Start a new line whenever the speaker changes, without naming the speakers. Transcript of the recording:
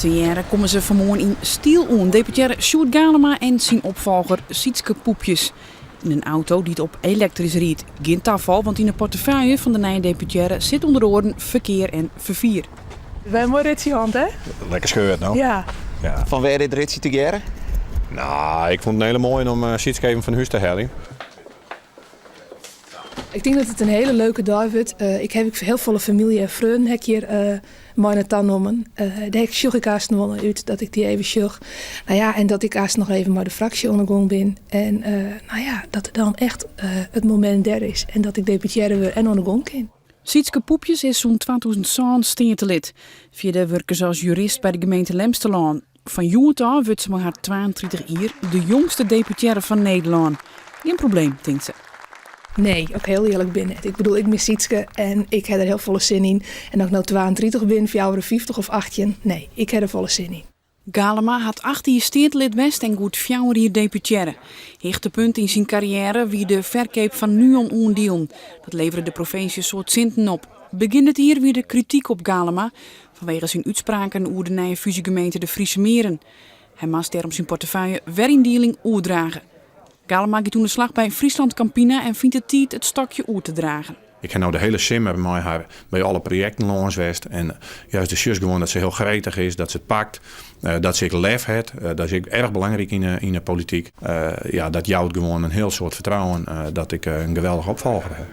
Te jaren komen ze vanmorgen in stiel aan. Deputaire Sjoerd Galema en zijn opvolger Sietske Poepjes. In een auto die het op elektrisch riet. Geen tafel, want in de portefeuille van de nieuwe deputaire zit onder de orde verkeer en vervier.
Wij mooi ritje hand, hè?
Lekker scheurt nou.
Ja.
Van waar dit ritje te geren?
Nou, ik vond het een hele mooie om Sietske even van huis te halen.
Ik denk dat het een hele leuke dag wordt. Ik heb heel veel familie en vrienden hier mijn tand noemen. Daar heb ik zoek ik haast nog wel uit dat ik die even zoek. Nou ja, en dat ik haast nog even maar de fractie ondergang ben. En nou ja, dat er dan echt het moment daar is. En dat ik deputaire weer en ondergang kan.
Sietske Poepjes is zo'n 2000 steertelid. Verder werken ze als jurist bij de gemeente Lemsterlaan. Van jong af wordt ze maar haar 32 jaar de jongste deputaire van Nederland. Geen probleem, denkt ze.
Nee, ook heel eerlijk ben het. Ik bedoel, ik mis Sietske en ik heb er heel volle zin in. En dat ik nou 32 ben, voor jou 50 of 18. Nee, ik heb er volle zin in.
Galema had 18 jaar steertelid best en goed 4 jaar deputaire. Hichtepunt in zijn carrière wie de verkoop van Nuon oendielen. Dat leverde de provincie een soort zinten op. Begin het hier weer de kritiek op Galema vanwege zijn uitspraken over de nieuwe fusiegemeente de Friese Meren. Hij moest daarom zijn portefeuille weer in dealing oerdragen. Galema gaat toen de slag bij Friesland Campina en vindt het tijd het stokje oer te dragen.
Ik heb nou de hele sim bij mij bij alle projecten langs geweest. En juist de zus gewoon dat ze heel gretig is, dat ze het pakt. Dat ze ik lef heeft. Dat is erg belangrijk in de politiek. Dat jouwt gewoon een heel soort vertrouwen dat ik een geweldige opvolger heb.